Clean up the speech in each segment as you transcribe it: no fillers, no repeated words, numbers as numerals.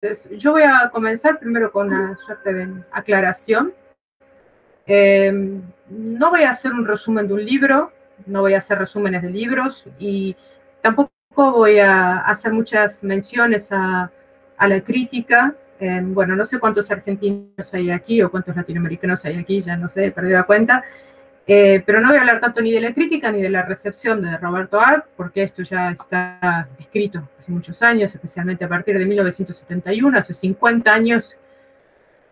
yo voy a comenzar primero con una suerte de aclaración. No voy a hacer un resumen de un libro, no voy a hacer resúmenes de libros y tampoco voy a hacer muchas menciones a la crítica. Bueno, no sé cuántos argentinos hay aquí o cuántos latinoamericanos hay aquí, ya no sé, perdí la cuenta. Pero no voy a hablar tanto ni de la crítica ni de la recepción de Roberto Arlt, porque esto ya está escrito hace muchos años, especialmente a partir de 1971, hace 50 años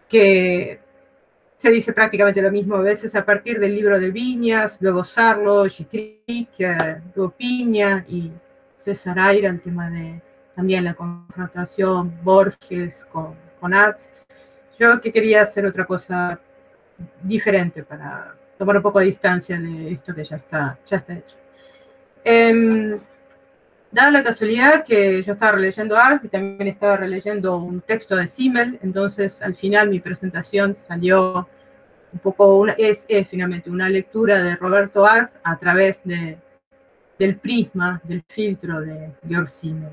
que se dice prácticamente lo mismo, a veces a partir del libro de Viñas, luego Sarlo, Gittrick, luego Piña y César Aira, el tema de también la confrontación Borges con Arlt. Yo que quería hacer otra cosa diferente para tomar un poco de distancia de esto que ya está hecho. Dada la casualidad que yo estaba releyendo Arlt y también estaba releyendo un texto de Simmel, entonces al final mi presentación salió un poco, es finalmente una lectura de Roberto Arlt a través del prisma, del filtro de Georg Simmel.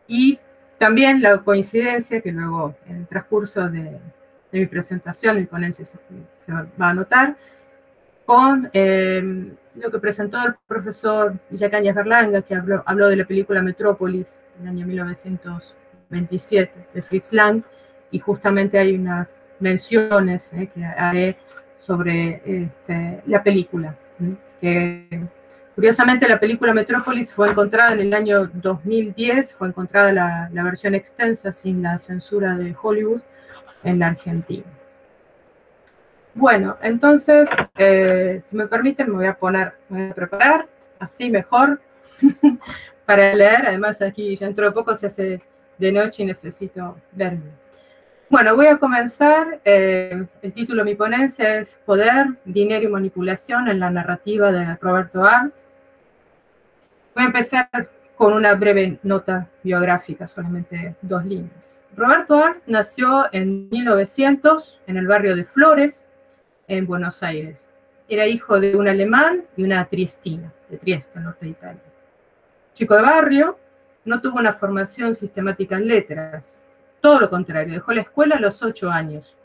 Y también la coincidencia que luego en el transcurso de mi presentación, mi ponencia se va a notar, con lo que presentó el profesor Villacañas Berlanga, que habló de la película Metrópolis en el año 1927 de Fritz Lang, y justamente hay unas menciones que haré sobre la película, que curiosamente la película Metrópolis fue encontrada en el año 2010, fue encontrada la versión extensa sin la censura de Hollywood en la Argentina. Bueno, entonces, si me permiten, me voy a preparar, así mejor, para leer. Además, aquí ya dentro de poco se hace de noche y necesito verme. Bueno, voy a comenzar. El título de mi ponencia es Poder, Dinero y Manipulación en la narrativa de Roberto Arlt. Voy a empezar con una breve nota biográfica, solamente 2 líneas. Roberto Arlt nació en 1900 en el barrio de Flores, en Buenos Aires. Era hijo de un alemán y una triestina, de Trieste, norte de Italia. Chico de barrio, no tuvo una formación sistemática en letras. Todo lo contrario, dejó la escuela a los 8 años.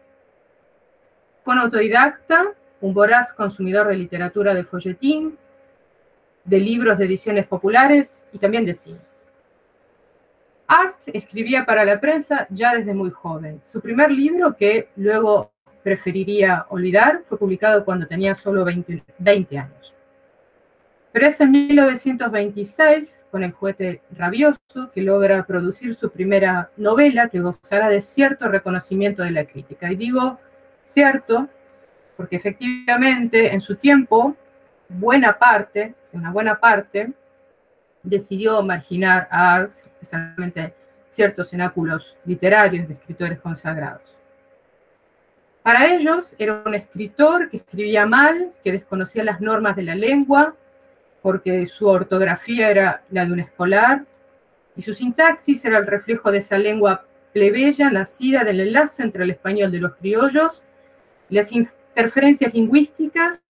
Fue un autodidacta, un voraz consumidor de literatura de folletín, de libros de ediciones populares y también de cine. Arlt escribía para la prensa ya desde muy joven. Su primer libro, que luego preferiría olvidar, fue publicado cuando tenía solo 20 años. Pero es en 1926, con El juguete rabioso, que logra producir su primera novela que gozará de cierto reconocimiento de la crítica. Y digo cierto, porque efectivamente en su tiempo, una buena parte, decidió marginar a Arlt, especialmente ciertos cenáculos literarios de escritores consagrados. Para ellos era un escritor que escribía mal, que desconocía las normas de la lengua, porque su ortografía era la de un escolar, y su sintaxis era el reflejo de esa lengua plebeya nacida del enlace entre el español de los criollos y las interferencias lingüísticas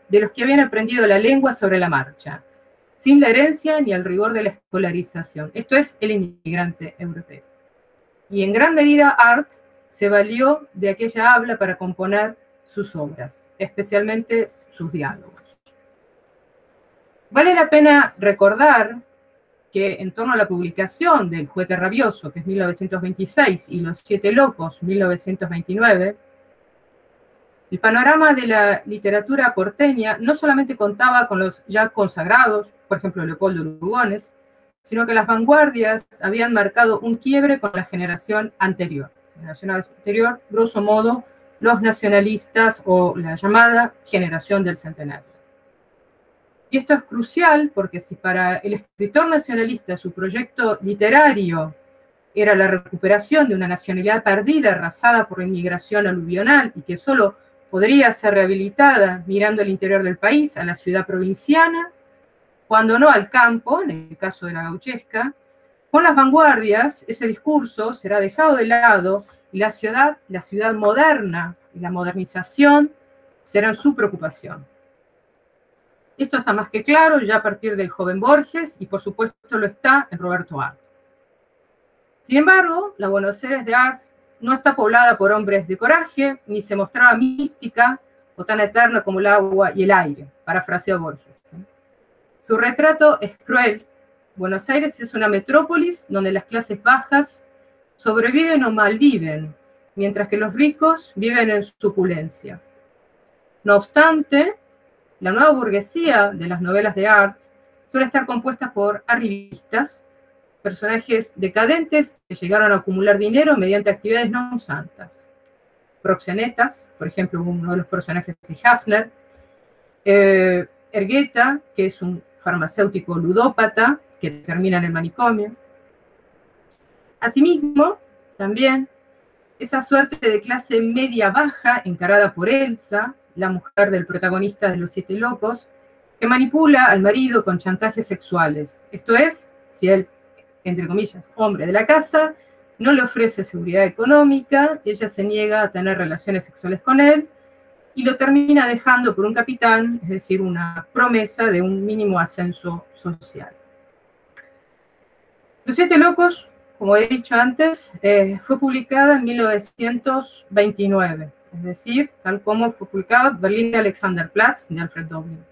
de los que habían aprendido la lengua sobre la marcha, sin la herencia ni el rigor de la escolarización. Esto es el inmigrante europeo. Y en gran medida Arlt se valió de aquella habla para componer sus obras, especialmente sus diálogos. Vale la pena recordar que en torno a la publicación del Juguete rabioso, que es 1926, y Los 7 locos, 1929, el panorama de la literatura porteña no solamente contaba con los ya consagrados, por ejemplo Leopoldo Lugones, sino que las vanguardias habían marcado un quiebre con la generación anterior. Grosso modo, los nacionalistas o la llamada generación del centenario. Y esto es crucial porque si para el escritor nacionalista su proyecto literario era la recuperación de una nacionalidad perdida, arrasada por la inmigración aluvional y que solo podría ser rehabilitada mirando al interior del país, a la ciudad provinciana, cuando no al campo, en el caso de la gauchesca, con las vanguardias, ese discurso será dejado de lado y la ciudad moderna y la modernización serán su preocupación. Esto está más que claro ya a partir del joven Borges y por supuesto lo está en Roberto Arlt. Sin embargo, la Buenos Aires de Art no está poblada por hombres de coraje, ni se mostraba mística o tan eterna como el agua y el aire, parafraseó Borges. Su retrato es cruel. Buenos Aires es una metrópolis donde las clases bajas sobreviven o malviven, mientras que los ricos viven en su opulencia. No obstante, la nueva burguesía de las novelas de Art suele estar compuesta por arribistas, personajes decadentes que llegaron a acumular dinero mediante actividades no santas. Proxenetas, por ejemplo, uno de los personajes de Hafner, Ergueta, que es un farmacéutico ludópata que termina en el manicomio. Asimismo, también, esa suerte de clase media-baja encarada por Elsa, la mujer del protagonista de Los Siete Locos, que manipula al marido con chantajes sexuales. Esto es, si él, entre comillas, hombre de la casa, no le ofrece seguridad económica, ella se niega a tener relaciones sexuales con él y lo termina dejando por un capitán, es decir, una promesa de un mínimo ascenso social. Los Siete Locos, como he dicho antes, fue publicada en 1929, es decir, tal como fue publicada Berlín Alexanderplatz de Alfred Doblin.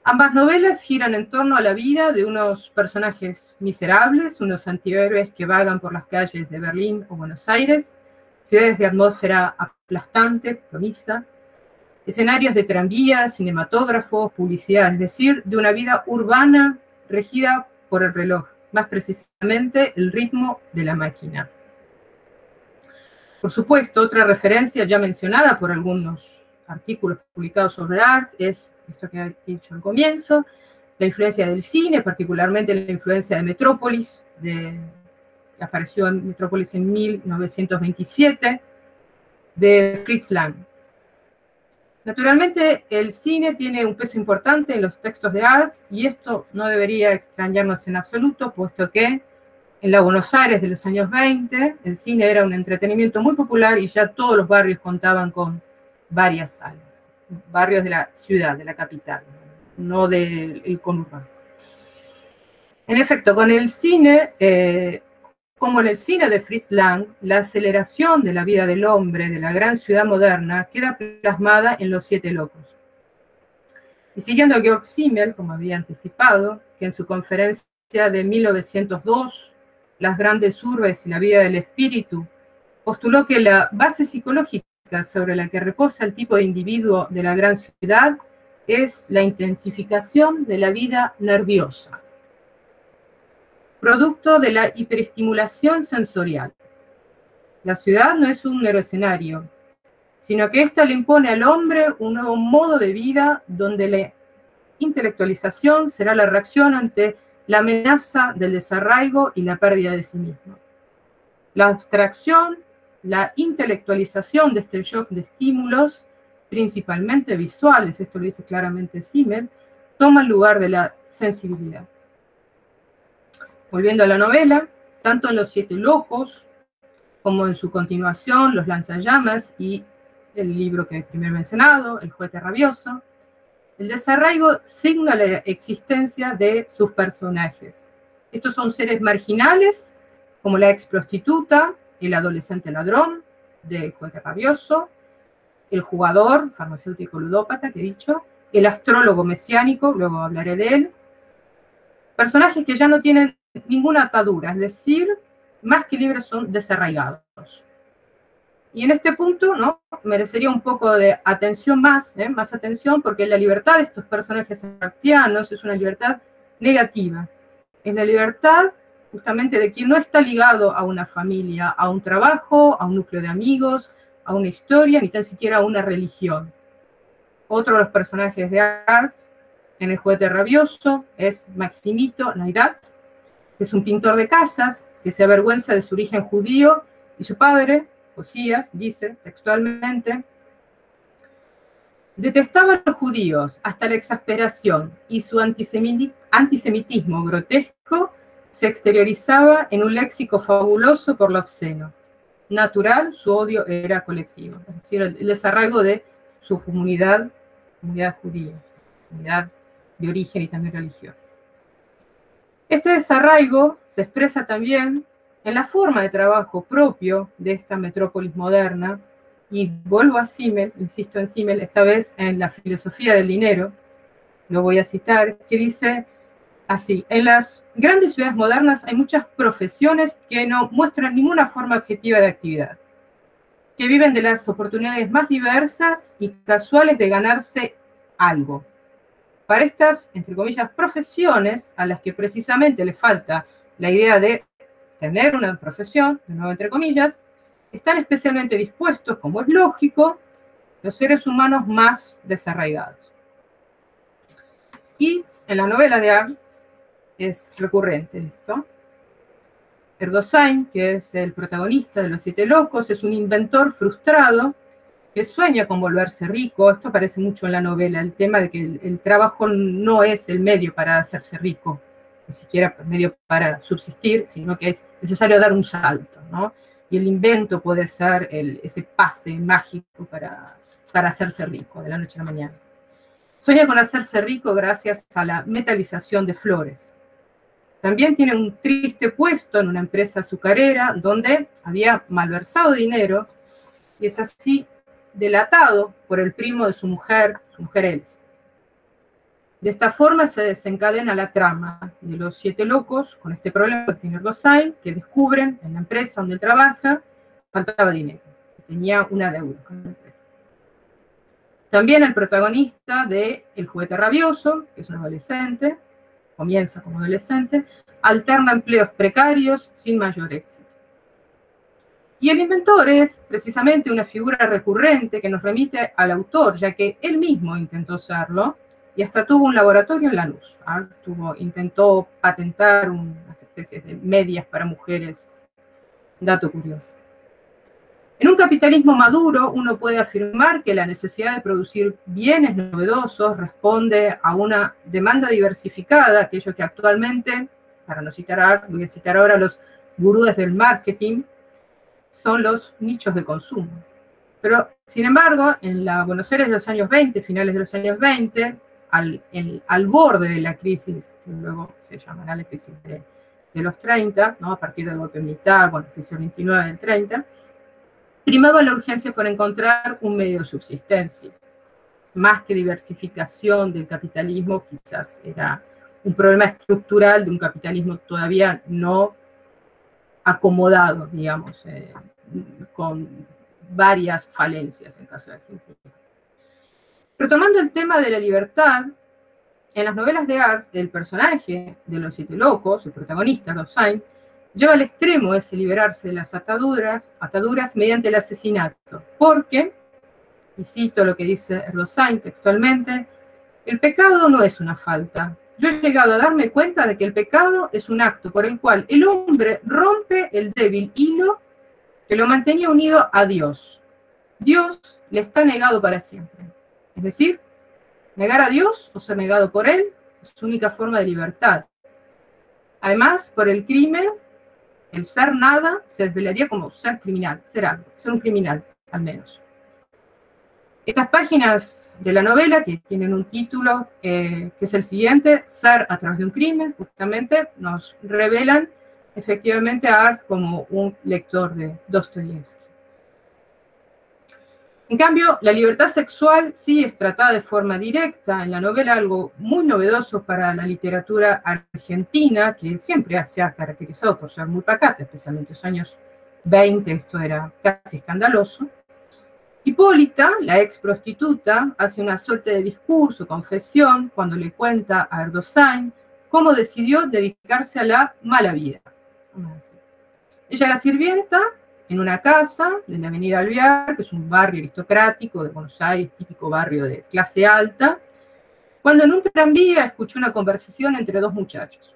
Ambas novelas giran en torno a la vida de unos personajes miserables, unos antihéroes que vagan por las calles de Berlín o Buenos Aires, ciudades de atmósfera aplastante, promisa, escenarios de tranvías, cinematógrafos, publicidad, es decir, de una vida urbana regida por el reloj, más precisamente el ritmo de la máquina. Por supuesto, otra referencia ya mencionada por algunos artículos publicados sobre Art es esto que he dicho al comienzo, la influencia del cine, particularmente la influencia de Metrópolis, que apareció en Metrópolis en 1927, de Fritz Lang. Naturalmente, el cine tiene un peso importante en los textos de Art, y esto no debería extrañarnos en absoluto, puesto que en la Buenos Aires de los años 20, el cine era un entretenimiento muy popular y ya todos los barrios contaban con varias salas, barrios de la ciudad, de la capital, no del conurbano. En efecto, con el cine, como en el cine de Fritz Lang, la aceleración de la vida del hombre de la gran ciudad moderna queda plasmada en Los Siete Locos. Y siguiendo a Georg Simmel, como había anticipado, que en su conferencia de 1902, Las grandes urbes y la vida del espíritu, postuló que la base psicológica sobre la que reposa el tipo de individuo de la gran ciudad es la intensificación de la vida nerviosa, producto de la hiperestimulación sensorial. La ciudad no es un mero escenario, sino que ésta le impone al hombre un nuevo modo de vida donde la intelectualización será la reacción ante la amenaza del desarraigo y la pérdida de sí mismo. La abstracción, la intelectualización de este shock de estímulos, principalmente visuales, esto lo dice claramente Simmel, toma el lugar de la sensibilidad. Volviendo a la novela, tanto en Los Siete Locos como en su continuación, Los Lanzallamas y el libro que primero he mencionado, El Juguete Rabioso, el desarraigo signa la existencia de sus personajes. Estos son seres marginales, como la ex prostituta, el adolescente ladrón del Juguete Rabioso, el jugador, farmacéutico ludópata, que he dicho, el astrólogo mesiánico, luego hablaré de él, personajes que ya no tienen ninguna atadura, es decir, más que libres son desarraigados. Y en este punto, ¿no?, merecería un poco de atención más atención, porque la libertad de estos personajes artianos es una libertad negativa. Es la libertad justamente de quien no está ligado a una familia, a un trabajo, a un núcleo de amigos, a una historia, ni tan siquiera a una religión. Otro de los personajes de Art en El Juguete Rabioso es Maximito Neirath, que es un pintor de casas que se avergüenza de su origen judío, y su padre, Josías, dice textualmente: detestaba a los judíos hasta la exasperación, y su antisemitismo grotesco se exteriorizaba en un léxico fabuloso por lo obsceno. Natural, su odio era colectivo, es decir, el desarraigo de su comunidad judía, comunidad de origen y también religiosa. Este desarraigo se expresa también en la forma de trabajo propio de esta metrópolis moderna, y vuelvo a Simmel, insisto en Simmel, esta vez en La filosofía del dinero, lo voy a citar, que dice así: en las grandes ciudades modernas hay muchas profesiones que no muestran ninguna forma objetiva de actividad, que viven de las oportunidades más diversas y casuales de ganarse algo. Para estas, entre comillas, profesiones, a las que precisamente les falta la idea de tener una profesión, de nuevo entre comillas, están especialmente dispuestos, como es lógico, los seres humanos más desarraigados. Y en la novela de Arndt es recurrente esto. Erdős, que es el protagonista de Los Siete Locos, es un inventor frustrado que sueña con volverse rico. Esto aparece mucho en la novela, el tema de que el trabajo no es el medio para hacerse rico, ni siquiera el medio para subsistir, sino que es necesario dar un salto, ¿no? Y el invento puede ser ese pase mágico para hacerse rico de la noche a la mañana. Sueña con hacerse rico gracias a la metalización de flores. También tiene un triste puesto en una empresa azucarera donde había malversado dinero y es así delatado por el primo de su mujer Elsa. De esta forma se desencadena la trama de Los Siete Locos con este problema que tiene Erdős, que descubren en la empresa donde él trabaja faltaba dinero, tenía una deuda con la empresa. También el protagonista de El juguete rabioso, que es un adolescente, comienza como adolescente, alterna empleos precarios sin mayor éxito. Y el inventor es precisamente una figura recurrente que nos remite al autor, ya que él mismo intentó serlo y hasta tuvo un laboratorio en Lanús. Intentó patentar unas especies de medias para mujeres. Dato curioso. En un capitalismo maduro, uno puede afirmar que la necesidad de producir bienes novedosos responde a una demanda diversificada, aquello que actualmente, para no citar, voy a citar ahora a los gurúes del marketing, son los nichos de consumo. Pero, sin embargo, en la Buenos Aires de los años 20, finales de los años 20, al borde de la crisis, que luego se llamará la crisis de los 30, ¿no? A partir del golpe militar, bueno, crisis 29 del 30, primaba la urgencia por encontrar un medio de subsistencia. Más que diversificación del capitalismo, quizás era un problema estructural de un capitalismo todavía no acomodado, digamos, con varias falencias en caso de Argentina. Retomando el tema de la libertad, en las novelas de Arndt, el personaje de Los Siete Locos, el protagonista, Erdős, lleva al extremo ese liberarse de las ataduras mediante el asesinato, porque, y cito lo que dice Erdős textualmente, el pecado no es una falta. Yo he llegado a darme cuenta de que el pecado es un acto por el cual el hombre rompe el débil hilo que lo mantenía unido a Dios. Dios le está negado para siempre. Es decir, negar a Dios o ser negado por él es su única forma de libertad. Además, por el crimen, el ser nada se desvelaría como ser criminal, ser algo, ser un criminal, al menos. Estas páginas de la novela, que tienen un título que es el siguiente, Ser a través de un crimen, justamente nos revelan efectivamente a Arndt como un lector de Dostoyevsky. En cambio, la libertad sexual sí es tratada de forma directa en la novela, algo muy novedoso para la literatura argentina, que siempre se ha caracterizado por ser muy pacata, especialmente en los años 20, esto era casi escandaloso. Hipólita, la ex prostituta, hace una suerte de discurso, confesión, cuando le cuenta a Erdős cómo decidió dedicarse a la mala vida. Ella era sirvienta en una casa de la avenida Alvear, que es un barrio aristocrático de Buenos Aires, típico barrio de clase alta, cuando en un tranvía escuchó una conversación entre dos muchachos.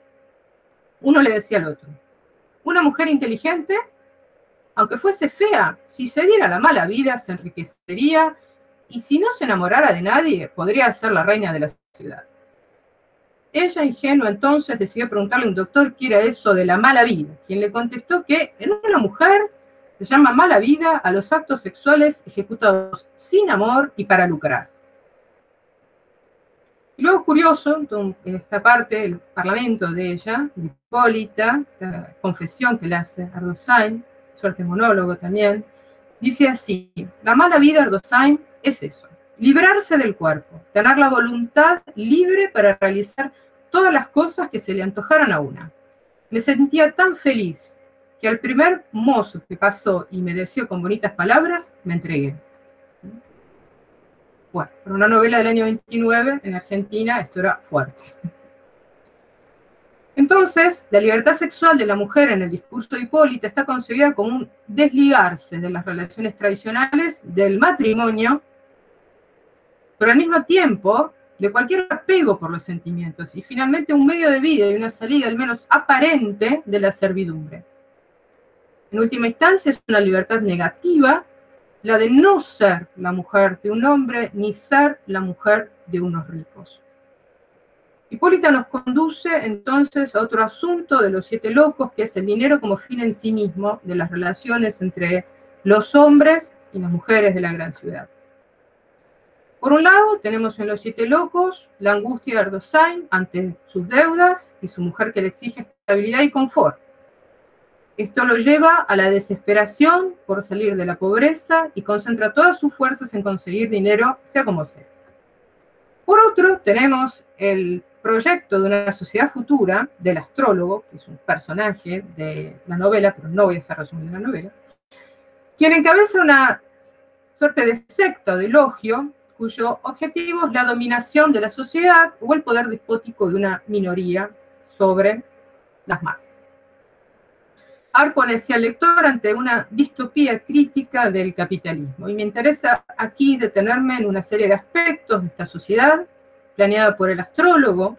Uno le decía al otro: una mujer inteligente, aunque fuese fea, si se diera la mala vida, se enriquecería, y si no se enamorara de nadie, podría ser la reina de la ciudad. Ella, ingenua entonces, decidió preguntarle a un doctor qué era eso de la mala vida, quien le contestó que en una mujer se llama mala vida a los actos sexuales ejecutados sin amor y para lucrar. Y luego es curioso, en esta parte, el parlamento de ella, de Hipólita, esta confesión que le hace Ardoshain, suerte monólogo también, dice así: la mala vida, Ardoshain, es eso, librarse del cuerpo, tener la voluntad libre para realizar todas las cosas que se le antojaran a una. Me sentía tan feliz que al primer mozo que pasó y me deseó con bonitas palabras, me entregué. Bueno, para una novela del año 29, en Argentina, esto era fuerte. Entonces, la libertad sexual de la mujer en el discurso de Hipólita está concebida como un desligarse de las relaciones tradicionales del matrimonio, pero al mismo tiempo de cualquier apego por los sentimientos, y finalmente un medio de vida y una salida al menos aparente de la servidumbre. En última instancia, es una libertad negativa, la de no ser la mujer de un hombre, ni ser la mujer de unos ricos. Hipólita nos conduce entonces a otro asunto de los 7 locos, que es el dinero como fin en sí mismo de las relaciones entre los hombres y las mujeres de la gran ciudad. Por un lado, tenemos en los 7 locos la angustia de Ardoshain ante sus deudas y su mujer que le exige estabilidad y confort. Esto lo lleva a la desesperación por salir de la pobreza y concentra todas sus fuerzas en conseguir dinero, sea como sea. Por otro, tenemos el proyecto de una sociedad futura del astrólogo, que es un personaje de la novela, pero no voy a hacer resumen de la novela, quien encabeza una suerte de secta o de logio, cuyo objetivo es la dominación de la sociedad o el poder despótico de una minoría sobre las masas. Pone así al lector ante una distopía crítica del capitalismo. Y me interesa aquí detenerme en una serie de aspectos de esta sociedad, planeada por el astrólogo,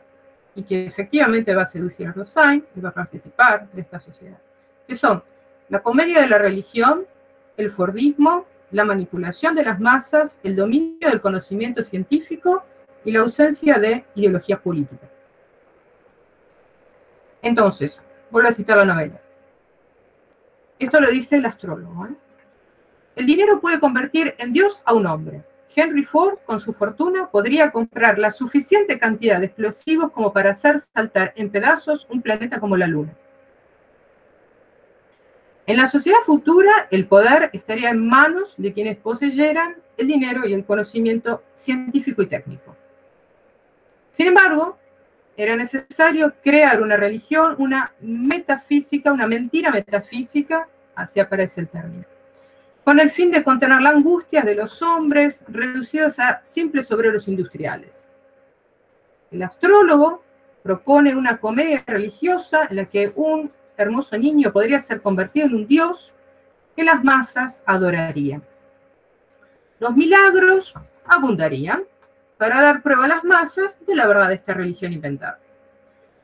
y que efectivamente va a seducir a Ardoshain y va a participar de esta sociedad, que son la comedia de la religión, el fordismo, la manipulación de las masas, el dominio del conocimiento científico y la ausencia de ideología política. Entonces, vuelvo a citar la novela. Esto lo dice el astrólogo. El dinero puede convertir en Dios a un hombre. Henry Ford, con su fortuna, podría comprar la suficiente cantidad de explosivos como para hacer saltar en pedazos un planeta como la Luna. En la sociedad futura, el poder estaría en manos de quienes poseyeran el dinero y el conocimiento científico y técnico. Sin embargo, era necesario crear una religión, una metafísica, una mentira metafísica, así aparece el término, con el fin de contener la angustia de los hombres reducidos a simples obreros industriales. El astrólogo propone una comedia religiosa en la que un hermoso niño podría ser convertido en un dios que las masas adorarían. Los milagros abundarían para dar prueba a las masas de la verdad de esta religión inventada.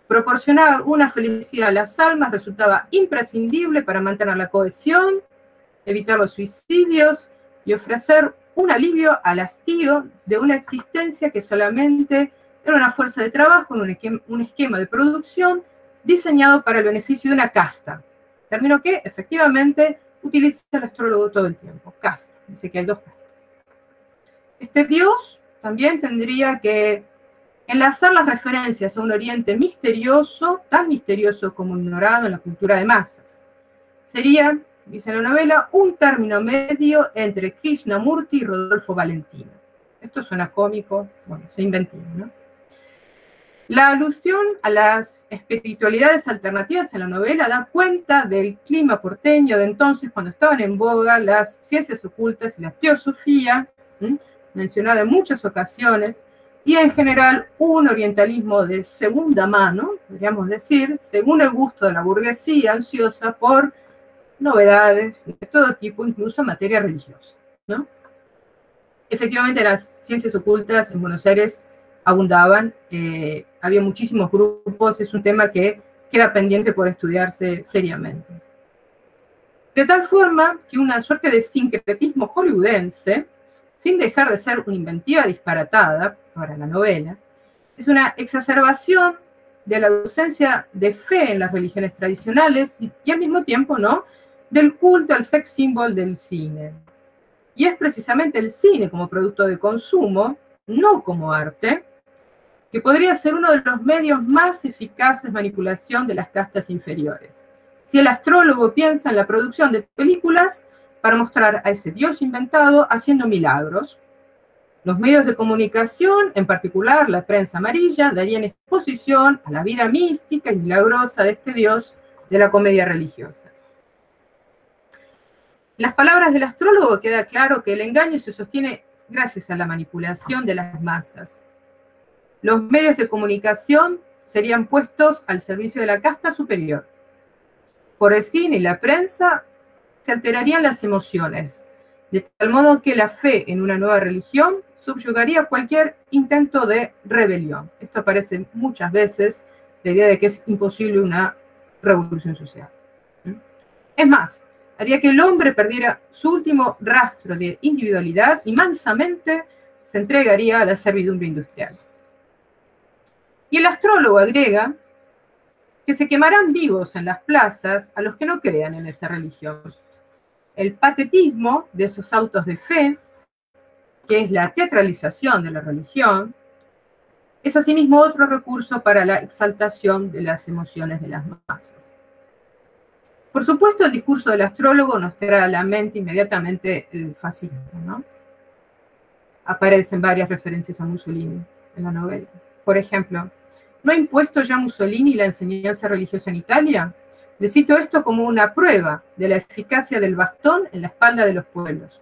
Proporcionar una felicidad a las almas resultaba imprescindible para mantener la cohesión, evitar los suicidios y ofrecer un alivio al hastío de una existencia que solamente era una fuerza de trabajo en un esquema de producción diseñado para el beneficio de una casta. Término que efectivamente utiliza el astrólogo todo el tiempo, casta. Dice que hay 2 castas. Este dios también tendría que enlazar las referencias a un oriente misterioso, tan misterioso como ignorado en la cultura de masas. Sería, dice la novela, un término medio entre Krishnamurti y Rodolfo Valentino. Esto suena cómico, bueno, es inventivo, ¿no? La alusión a las espiritualidades alternativas en la novela da cuenta del clima porteño de entonces, cuando estaban en boga las ciencias ocultas y la teosofía, mencionada en muchas ocasiones, y en general un orientalismo de segunda mano, podríamos decir, según el gusto de la burguesía ansiosa por novedades de todo tipo, incluso en materia religiosa, ¿no? Efectivamente, las ciencias ocultas en Buenos Aires abundaban, había muchísimos grupos, es un tema que queda pendiente por estudiarse seriamente. De tal forma que una suerte de sincretismo hollywoodense, sin dejar de ser una inventiva disparatada para la novela, es una exacerbación de la ausencia de fe en las religiones tradicionales y al mismo tiempo, ¿no?, del culto al sex symbol del cine. Y es precisamente el cine como producto de consumo, no como arte, que podría ser uno de los medios más eficaces de manipulación de las castas inferiores. Si el astrólogo piensa en la producción de películas para mostrar a ese dios inventado haciendo milagros, los medios de comunicación, en particular la prensa amarilla, darían exposición a la vida mística y milagrosa de este dios de la comedia religiosa. En las palabras del astrólogo queda claro que el engaño se sostiene gracias a la manipulación de las masas. Los medios de comunicación serían puestos al servicio de la casta superior. Por el cine y la prensa se alterarían las emociones, de tal modo que la fe en una nueva religión subyugaría cualquier intento de rebelión. Esto aparece muchas veces, la idea de que es imposible una revolución social. Es más, haría que el hombre perdiera su último rastro de individualidad y mansamente se entregaría a la servidumbre industrial. Y el astrólogo agrega que se quemarán vivos en las plazas a los que no crean en esa religión. El patetismo de esos autos de fe, que es la teatralización de la religión, es asimismo otro recurso para la exaltación de las emociones de las masas. Por supuesto, el discurso del astrólogo nos trae a la mente inmediatamente el fascismo, ¿no? Aparecen varias referencias a Mussolini en la novela. Por ejemplo, ¿no ha impuesto ya Mussolini la enseñanza religiosa en Italia? Le cito esto como una prueba de la eficacia del bastón en la espalda de los pueblos.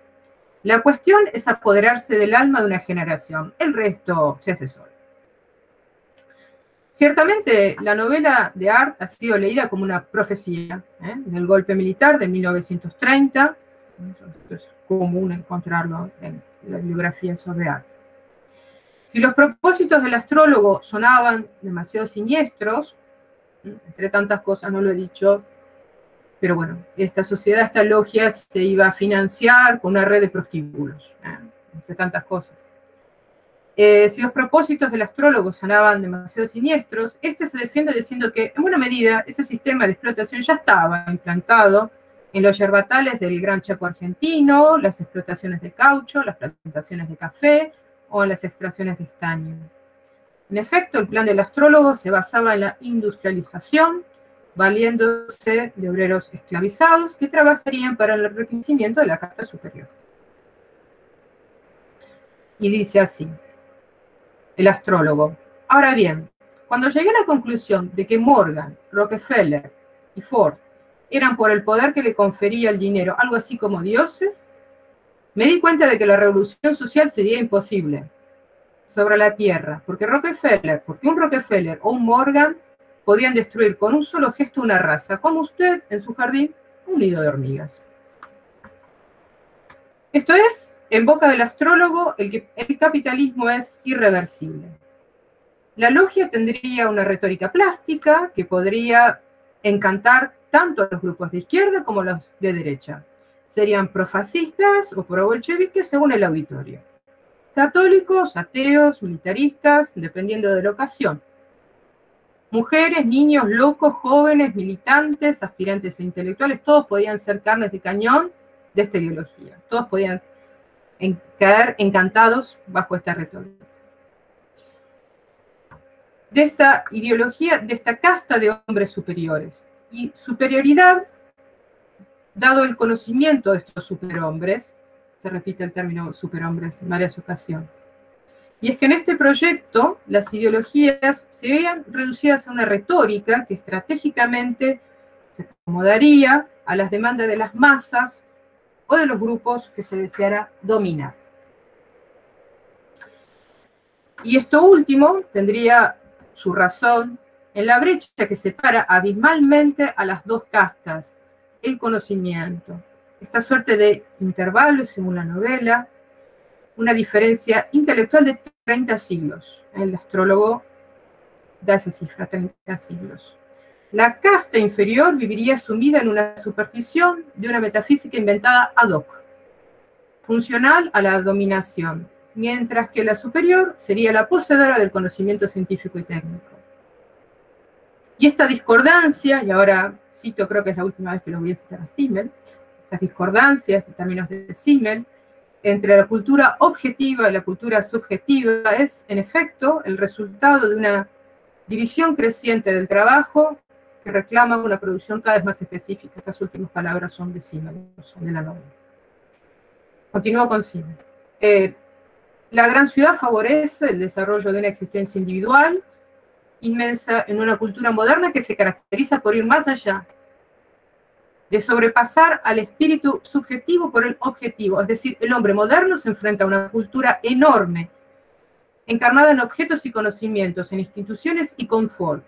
La cuestión es apoderarse del alma de una generación, el resto se hace solo. Ciertamente, la novela de Arlt ha sido leída como una profecía del golpe militar de 1930. Es común encontrarlo en la bibliografía sobre Arlt. Si los propósitos del astrólogo sonaban demasiado siniestros, entre tantas cosas no lo he dicho, pero bueno, esta sociedad, esta logia se iba a financiar con una red de prostíbulos, entre tantas cosas. Si los propósitos del astrólogo sonaban demasiado siniestros, este se defiende diciendo que, en buena medida, ese sistema de explotación ya estaba implantado en los yerbatales del Gran Chaco argentino, las explotaciones de caucho, las plantaciones de café o en las extracciones de estaño. En efecto, el plan del astrólogo se basaba en la industrialización, valiéndose de obreros esclavizados que trabajarían para el enriquecimiento de la casta superior. Y dice así, el astrólogo: ahora bien, cuando llegué a la conclusión de que Morgan, Rockefeller y Ford eran por el poder que le confería el dinero algo así como dioses, me di cuenta de que la revolución social sería imposible sobre la Tierra, porque un Rockefeller o un Morgan podían destruir con un solo gesto una raza, como usted en su jardín, un nido de hormigas. Esto es, en boca del astrólogo, el capitalismo es irreversible. La logia tendría una retórica plástica que podría encantar tanto a los grupos de izquierda como a los de derecha. Serían profascistas o pro-bolcheviques según el auditorio. Católicos, ateos, militaristas, dependiendo de la ocasión. Mujeres, niños, locos, jóvenes, militantes, aspirantes e intelectuales, todos podían ser carnes de cañón de esta ideología. Todos podían caer encantados bajo esta retórica. De esta ideología, de esta casta de hombres superiores. Y superioridad, dado el conocimiento de estos superhombres, se repite el término superhombres en varias ocasiones. Y es que en este proyecto las ideologías se veían reducidas a una retórica que estratégicamente se acomodaría a las demandas de las masas o de los grupos que se deseara dominar. Y esto último tendría su razón en la brecha que separa abismalmente a las dos castas, el conocimiento. Esta suerte de intervalo, según la novela, una diferencia intelectual de 30 siglos. El astrólogo da esa cifra, 30 siglos. La casta inferior viviría sumida en una superstición de una metafísica inventada ad hoc, funcional a la dominación, mientras que la superior sería la poseedora del conocimiento científico y técnico. Y esta discordancia, y ahora cito, creo que es la última vez que lo voy a citar a Simmel, estas discordancias en términos de Simmel, entre la cultura objetiva y la cultura subjetiva es, en efecto, el resultado de una división creciente del trabajo que reclama una producción cada vez más específica. Estas últimas palabras son de Simmel, son de la novela. Continúo con Simmel. La gran ciudad favorece el desarrollo de una existencia individual inmensa en una cultura moderna que se caracteriza por ir más allá, de sobrepasar al espíritu subjetivo por el objetivo. Es decir, el hombre moderno se enfrenta a una cultura enorme, encarnada en objetos y conocimientos, en instituciones y confort.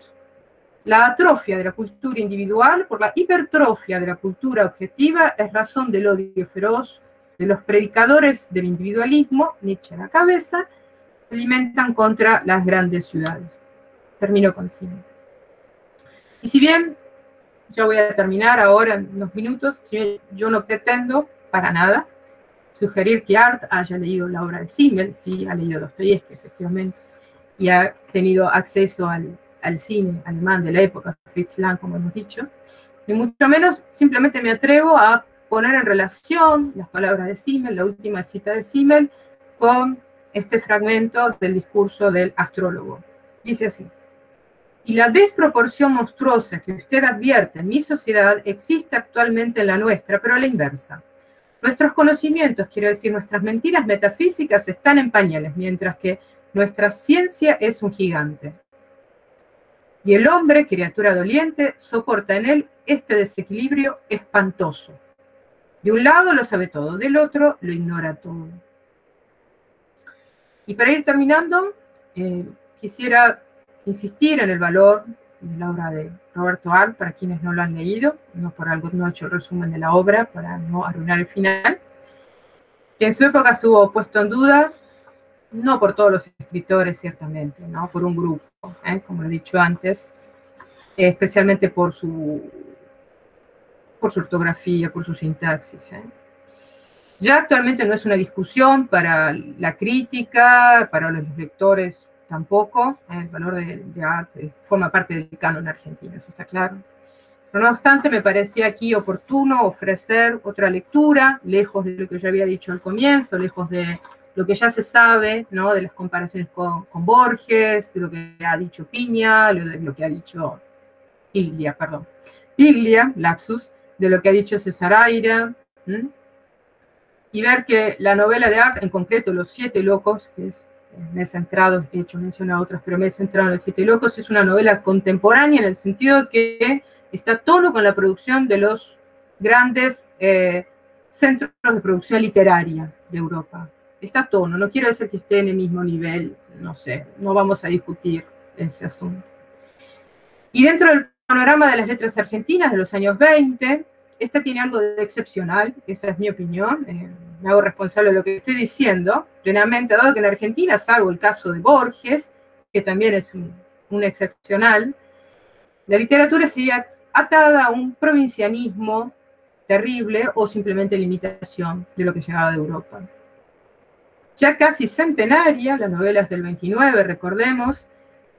La atrofia de la cultura individual por la hipertrofia de la cultura objetiva es razón del odio feroz de los predicadores del individualismo, Nietzsche a la cabeza, alimentan contra las grandes ciudades. Termino con Simmel. Y si bien, ya voy a terminar ahora en unos minutos, si bien yo no pretendo para nada sugerir que Art haya leído la obra de Simmel, sí ha leído Dostoyevski, efectivamente, y ha tenido acceso al cine alemán de la época, Fritz Lang, como hemos dicho, ni mucho menos, simplemente me atrevo a poner en relación las palabras de Simmel, la última cita de Simmel, con este fragmento del discurso del astrólogo. Dice así: y la desproporción monstruosa que usted advierte en mi sociedad existe actualmente en la nuestra, pero a la inversa. Nuestros conocimientos, quiero decir, nuestras mentiras metafísicas están en pañales, mientras que nuestra ciencia es un gigante. Y el hombre, criatura doliente, soporta en él este desequilibrio espantoso. De un lado lo sabe todo, del otro lo ignora todo. Y para ir terminando, quisiera insistir en el valor de la obra de Roberto Art, para quienes no lo han leído, no por algo no he hecho el resumen de la obra, para no arruinar el final, que en su época estuvo puesto en duda, no por todos los escritores, ciertamente, ¿no? Por un grupo, como lo he dicho antes, especialmente por su ortografía, por su sintaxis. Ya actualmente no es una discusión para la crítica, para los lectores tampoco. El valor de Art forma parte del canon argentino, eso está claro. Pero no obstante, me parecía aquí oportuno ofrecer otra lectura, lejos de lo que yo había dicho al comienzo, lejos de lo que ya se sabe, ¿no? De las comparaciones con Borges, de lo que ha dicho Piña, de lo que ha dicho Piglia, lapsus, de lo que ha dicho Cesaraira, y ver que la novela de Art, en concreto Los Siete Locos, que me he centrado, de hecho menciono otras, pero me he centrado en Los Siete Locos, es una novela contemporánea en el sentido de que está a tono con la producción de los grandes centros de producción literaria de Europa. Está a tono, no quiero decir que esté en el mismo nivel, no sé, no vamos a discutir ese asunto. Y dentro del panorama de las letras argentinas de los años 20, esta tiene algo de excepcional, esa es mi opinión, me hago responsable de lo que estoy diciendo, plenamente, dado que en Argentina, salvo el caso de Borges, que también es un excepcional, la literatura sería atada a un provincianismo terrible o simplemente limitación de lo que llegaba de Europa. Ya casi centenaria, la novela es del 29, recordemos,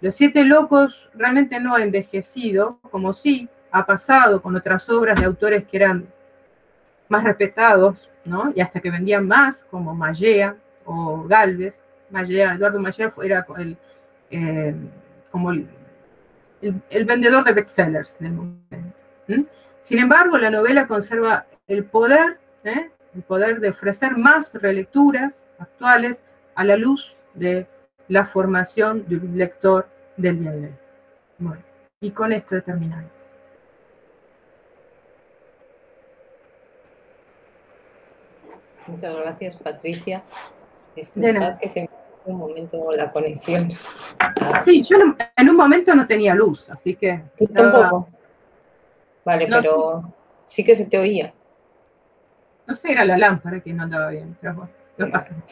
Los Siete Locos realmente no ha envejecido, como sí ha pasado con otras obras de autores que eran más respetados, ¿no? Y hasta que vendían más, como Mallea o Gálvez. Eduardo Mallea era como el vendedor de bestsellers del momento. Sin embargo, la novela conserva el poder de ofrecer más relecturas actuales a la luz de la formación de un lector del día de hoy. Bueno, y con esto he terminado. Muchas gracias, Patricia. Disculpad que se me fue un momento la conexión. Sí, yo en un momento no tenía luz, así que... ¿Tú tampoco? Vale, no, pero sí que se te oía. No sé, era la lámpara que no andaba bien, pero bueno, no pasa nada.